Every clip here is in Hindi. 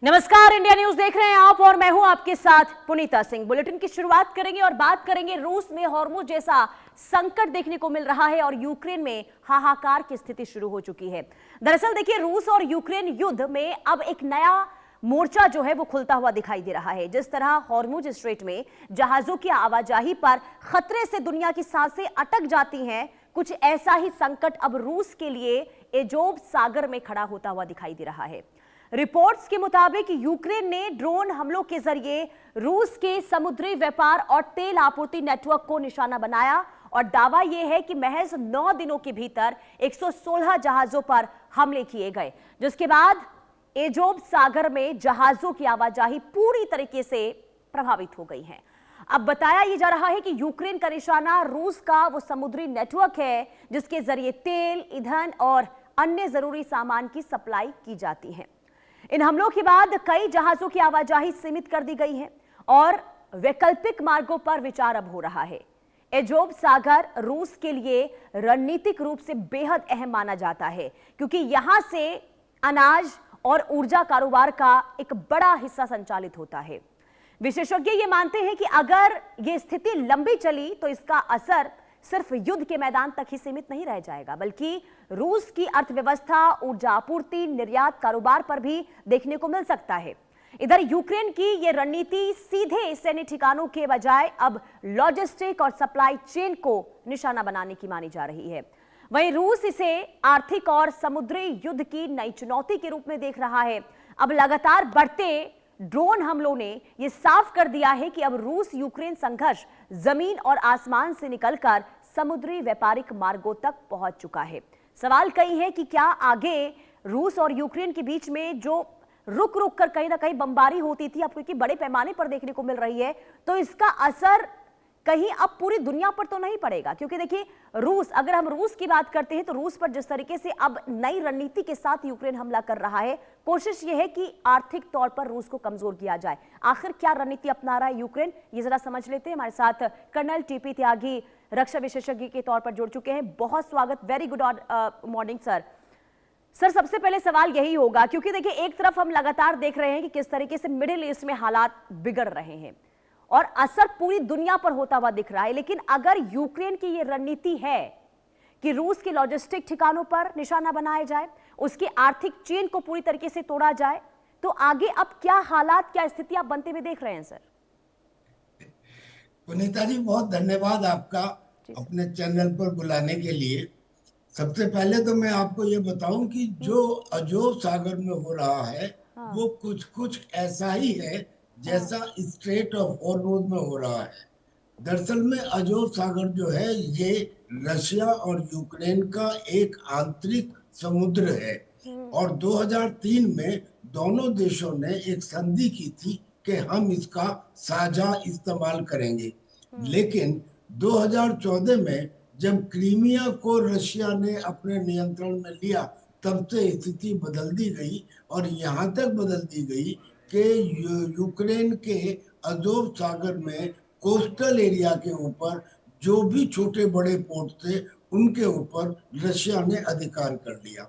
नमस्कार, इंडिया न्यूज देख रहे हैं आप और मैं हूं आपके साथ पुनीता सिंह। बुलेटिन की शुरुआत करेंगे और बात करेंगे रूस में हॉर्मुज जैसा संकट देखने को मिल रहा है और यूक्रेन में हाहाकार की स्थिति शुरू हो चुकी है। दरअसल देखिए, रूस और यूक्रेन युद्ध में अब एक नया मोर्चा जो है वो खुलता हुआ दिखाई दे रहा है। जिस तरह हॉर्मुज स्ट्रेट में जहाजों की आवाजाही पर खतरे से दुनिया की सांसें अटक जाती हैं, कुछ ऐसा ही संकट अब रूस के लिए एजोव सागर में खड़ा होता हुआ दिखाई दे रहा है। रिपोर्ट्स के मुताबिक यूक्रेन ने ड्रोन हमलों के जरिए रूस के समुद्री व्यापार और तेल आपूर्ति नेटवर्क को निशाना बनाया और दावा यह है कि महज 9 दिनों के भीतर 116 जहाजों पर हमले किए गए, जिसके बाद एजोव सागर में जहाजों की आवाजाही पूरी तरीके से प्रभावित हो गई है। अब बताया यह जा रहा है कि यूक्रेन का निशाना रूस का वो समुद्री नेटवर्क है जिसके जरिए तेल, ईंधन और अन्य जरूरी सामान की सप्लाई की जाती है। इन हमलों के बाद कई जहाजों की आवाजाही सीमित कर दी गई है और वैकल्पिक मार्गों पर विचार अब हो रहा है। एजोव सागर रूस के लिए रणनीतिक रूप से बेहद अहम माना जाता है क्योंकि यहां से अनाज और ऊर्जा कारोबार का एक बड़ा हिस्सा संचालित होता है। विशेषज्ञ ये मानते हैं कि अगर ये स्थिति लंबी चली तो इसका असर सिर्फ युद्ध के मैदान तक ही सीमित नहीं रह जाएगा, बल्कि रूस की अर्थव्यवस्था, ऊर्जा आपूर्ति, निर्यात कारोबार पर भी देखने को मिल सकता है। इधर यूक्रेन की यह रणनीति सीधे सैन्य ठिकानों के बजाय अब लॉजिस्टिक और सप्लाई चेन को निशाना बनाने की मानी जा रही है। वहीं रूस इसे आर्थिक और समुद्री युद्ध की नई चुनौती के रूप में देख रहा है। अब लगातार बढ़ते ड्रोन हमलों ने यह साफ कर दिया है कि अब रूस यूक्रेन संघर्ष जमीन और आसमान से निकलकर समुद्री व्यापारिक मार्गों तक पहुंच चुका है। सवाल कई है कि क्या आगे रूस और यूक्रेन के बीच में जो रुक रुक कर कहीं ना कहीं बमबारी होती थी, अब क्योंकि बड़े पैमाने पर देखने को मिल रही है, तो इसका असर कहीं अब पूरी दुनिया पर तो नहीं पड़ेगा। क्योंकि देखिए, रूस, अगर हम रूस की बात करते हैं तो रूस पर जिस तरीके से अब नई रणनीति के साथ यूक्रेन हमला कर रहा है, कोशिश यह है कि आर्थिक तौर पर रूस को कमजोर किया जाए। आखिर क्या रणनीति अपना रहा है यूक्रेन, ये जरा समझ लेते हैं। हमारे साथ कर्नल टीपी त्यागी रक्षा विशेषज्ञ के तौर पर जुड़ चुके हैं। बहुत स्वागत, very good morning sir. Sir, सबसे पहले सवाल यही होगा, क्योंकि देखिए एक तरफ हम लगातार देख रहे हैं कि किस तरीके से मिडिल ईस्ट में हालात बिगड़ रहे हैं और असर पूरी दुनिया पर होता हुआ दिख रहा है, लेकिन अगर यूक्रेन की यह रणनीति है कि रूस के लॉजिस्टिक ठिकानों पर निशाना बनाया जाए, उसकी आर्थिक चेन को पूरी तरीके से तोड़ा जाए, तो आगे अब क्या हालात, क्या स्थिति आप बनते हुए देख रहे हैं सर? पुनीता जी, बहुत धन्यवाद आपका अपने चैनल पर बुलाने के लिए। सबसे पहले तो मैं आपको ये बताऊं कि जो अजोव सागर में हो रहा है वो कुछ कुछ ऐसा ही है जैसा स्ट्रेट ऑफ हॉर्मुज में हो रहा है। दरअसल में अजोव सागर जो है ये रशिया और यूक्रेन का एक आंतरिक समुद्र है और 2003 में दोनों देशों ने एक संधि की थी कि हम इसका साझा इस्तेमाल करेंगे। लेकिन 2014 में जब क्रीमिया को रशिया ने अपने नियंत्रण में लिया, तब से स्थिति बदल दी गई और यहाँ तक बदल दी गई कि यूक्रेन के अजोव सागर में कोस्टल एरिया के ऊपर जो भी छोटे बड़े पोर्ट थे उनके ऊपर रशिया ने अधिकार कर लिया।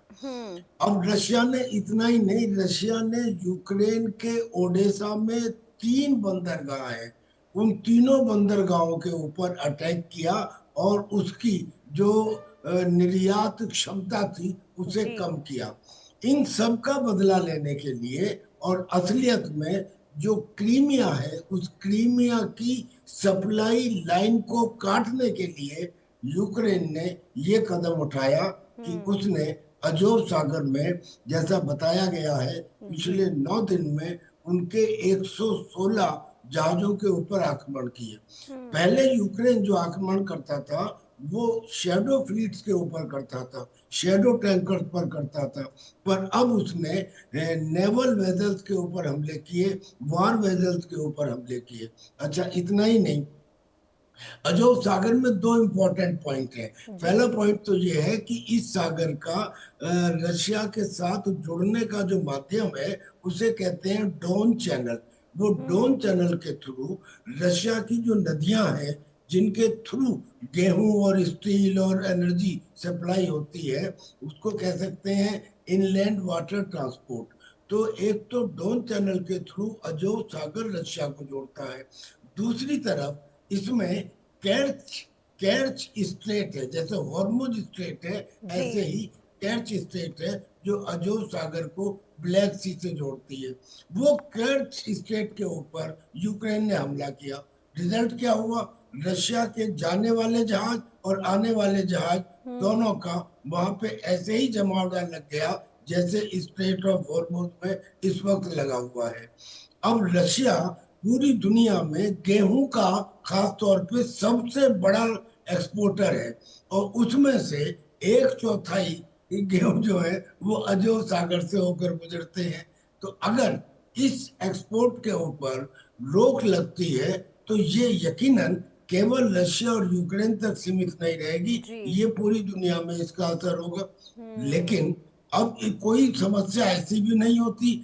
अब रशिया ने इतना ही नहीं, रशिया ने यूक्रेन के ओडेसा में 3 बंदरगाह हैं, उन तीनों बंदरगाहों के ऊपर अटैक किया और उसकी जो निर्यात क्षमता थी उसे कम किया। इन सब का बदला लेने के लिए और असलियत में जो क्रीमिया है उस क्रीमिया की सप्लाई लाइन को काटने के लिए यूक्रेन ने ये कदम उठाया कि उसने अजोव सागर में, जैसा बताया गया है, पिछले 9 दिन में उनके 116 जहाजों के ऊपर आक्रमण किए। पहले यूक्रेन जो आक्रमण करता था वो शैडो फ्लीट्स के ऊपर करता था, शैडो टैंकर्स पर करता था, पर अब उसने नेवल वेजल्स के ऊपर हमले किए, वार वेजल्स के ऊपर हमले किए। अच्छा, इतना ही नहीं, अजोव सागर में 2 इंपॉर्टेंट पॉइंट हैं। पहला पॉइंट तो ये है कि इस सागर का रशिया के साथ जुड़ने का जो माध्यम है उसे कहते हैं डोन चैनल। वो डोन चैनल के थ्रू रशिया की जो नदियां हैं जिनके थ्रू गेहूं और स्टील और एनर्जी सप्लाई होती है, उसको कह सकते हैं इनलैंड वाटर ट्रांसपोर्ट। तो एक तो डॉन चैनल के थ्रू अजोव सागर रशिया को जोड़ता है, दूसरी तरफ इसमें कैर्च कैर्च स्ट्रेट है, जैसे हॉर्मुज स्ट्रेट है जी। ऐसे ही कैर्च स्ट्रेट है जो अजोव सागर को ब्लैक सी से जोड़ती है। वो कैर्च स्ट्रेट के ऊपर यूक्रेन ने हमला किया। रिजल्ट क्या हुआ? रशिया के जाने वाले जहाज और आने वाले जहाज दोनों का वहां पे ऐसे ही जमावड़ा लग गया जैसे स्ट्रेट ऑफ हॉर्मुज में इस वक्त लगा हुआ है। अब रशिया पूरी दुनिया में गेहूं का खास तौर पे सबसे बड़ा एक्सपोर्टर है और उसमें से एक चौथाई गेहूं जो है वो अजोव सागर से होकर गुजरते हैं। तो अगर इस एक्सपोर्ट के ऊपर रोक लगती है तो ये यकीनन केवल रशिया और यूक्रेन तक सीमित नहीं रहेगी, जी। ये पूरी दुनिया में इसका असर होगा। लेकिन अब कोई समस्या ऐसी भी नहीं होती